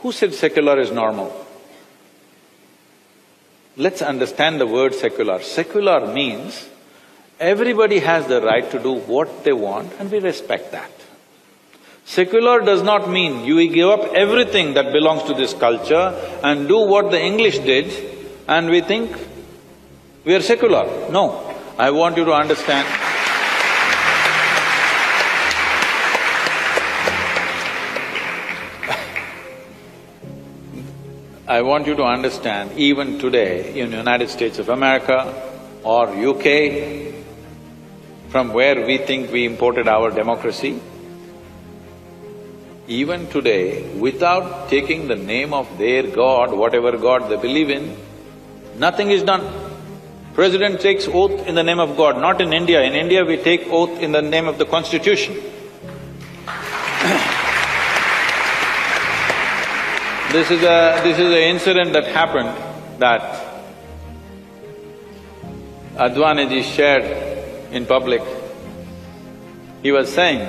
Who said secular is normal? Let's understand the word secular. Secular means everybody has the right to do what they want and we respect that. Secular does not mean you give up everything that belongs to this culture and do what the English did and we think we are secular. No, I want you to understand. I want you to understand, even today in United States of America or UK, from where we think we imported our democracy, even today, without taking the name of their god, whatever god they believe in, nothing is done. President takes oath in the name of God, not in India. In India, we take oath in the name of the constitution. This is an incident that happened that Advaniji shared in public. He was saying,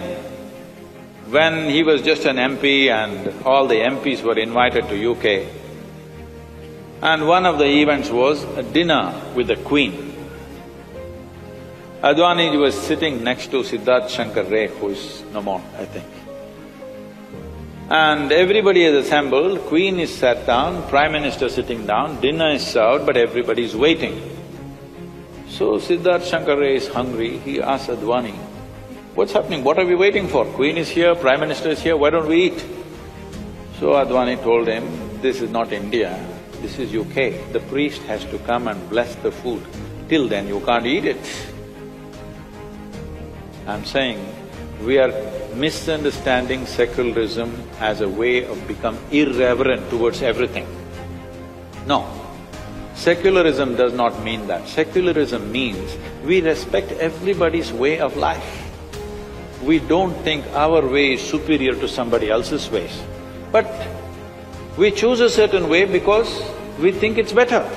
when he was just an MP and all the MPs were invited to UK, and one of the events was a dinner with the Queen. Advaniji was sitting next to Siddharth Shankar Ray, who is no more, I think. And everybody is assembled, Queen is sat down, Prime Minister sitting down, dinner is served, but everybody is waiting. So Siddharth Shankar Ray is hungry, he asks Advani, "What's happening? What are we waiting for? Queen is here, Prime Minister is here, why don't we eat?" So Advani told him, "This is not India, this is UK. The priest has to come and bless the food. Till then you can't eat it." I'm saying, we are misunderstanding secularism as a way of become irreverent towards everything. No, secularism does not mean that. Secularism means we respect everybody's way of life. We don't think our way is superior to somebody else's ways. But we choose a certain way because we think it's better.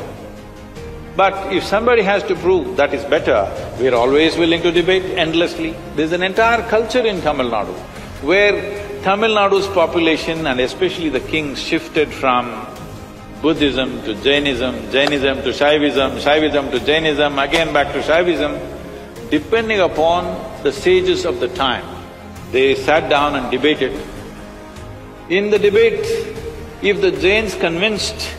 But if somebody has to prove that is better, we're always willing to debate endlessly. There's an entire culture in Tamil Nadu where Tamil Nadu's population and especially the kings shifted from Buddhism to Jainism, Jainism to Shaivism, Shaivism to Jainism, again back to Shaivism, depending upon the sages of the time. They sat down and debated. In the debate, if the Jains convinced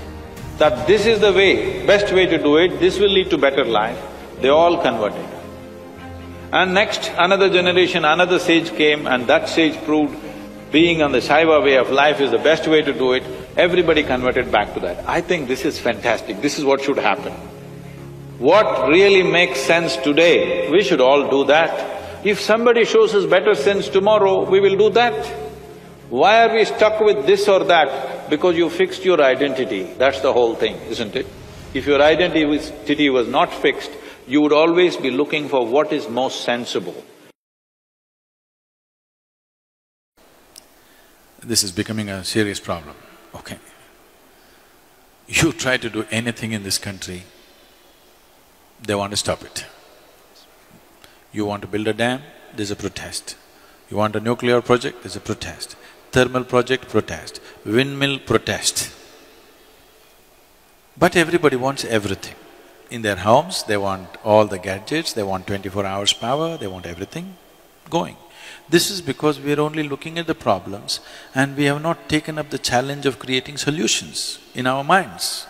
that this is the way, best way to do it, this will lead to better life, they all converted. And next, another generation, another sage came and that sage proved being on the Shaiva way of life is the best way to do it, everybody converted back to that. I think this is fantastic, this is what should happen. What really makes sense today, we should all do that. If somebody shows us better sense tomorrow, we will do that. Why are we stuck with this or that? Because you fixed your identity, that's the whole thing, isn't it? If your identity was not fixed, you would always be looking for what is most sensible. This is becoming a serious problem, okay. You try to do anything in this country, they want to stop it. You want to build a dam, there's a protest. You want a nuclear project, there's a protest. Thermal project, protest. Windmill, protest. But everybody wants everything. In their homes, they want all the gadgets, they want 24 hours power, they want everything going. This is because we are only looking at the problems and we have not taken up the challenge of creating solutions in our minds.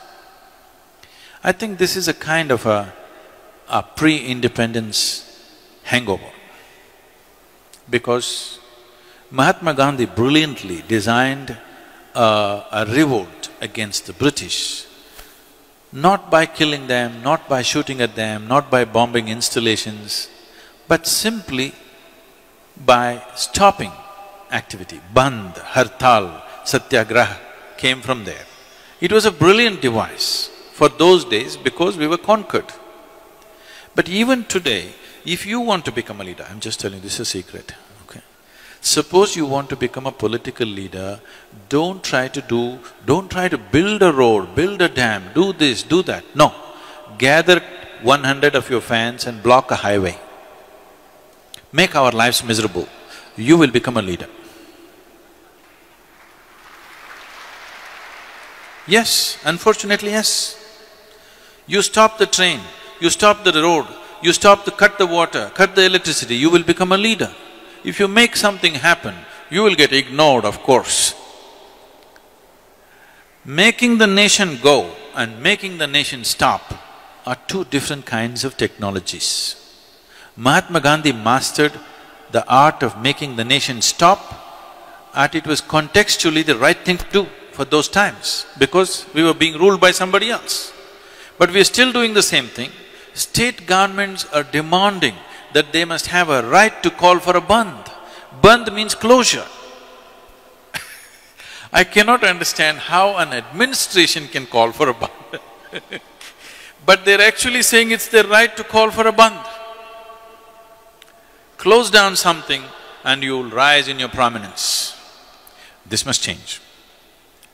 I think this is a kind of a pre-independence hangover. Because Mahatma Gandhi brilliantly designed a revolt against the British, not by killing them, not by shooting at them, not by bombing installations, but simply by stopping activity. Bandh, Hartal, Satyagraha came from there. It was a brilliant device for those days because we were conquered. But even today, if you want to become a leader, I'm just telling you, this is a secret, okay? Suppose you want to become a political leader, don't try to build a road, build a dam, do this, do that. No. Gather 100 of your fans and block a highway. Make our lives miserable. You will become a leader. Yes, unfortunately, yes. You stop the train, you stop the road, you stop to cut the water, cut the electricity, you will become a leader. If you make something happen, you will get ignored, of course. Making the nation go and making the nation stop are two different kinds of technologies. Mahatma Gandhi mastered the art of making the nation stop, and it was contextually the right thing to do for those times, because we were being ruled by somebody else. But we are still doing the same thing. State governments are demanding that they must have a right to call for a bandh. Bandh means closure. I cannot understand how an administration can call for a bandh but they're actually saying it's their right to call for a bandh. Close down something and you'll rise in your prominence. This must change.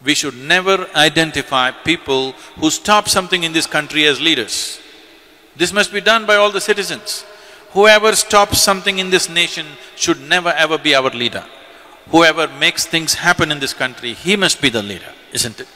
We should never identify people who stop something in this country as leaders. This must be done by all the citizens. Whoever stops something in this nation should never ever be our leader. Whoever makes things happen in this country, he must be the leader, isn't it?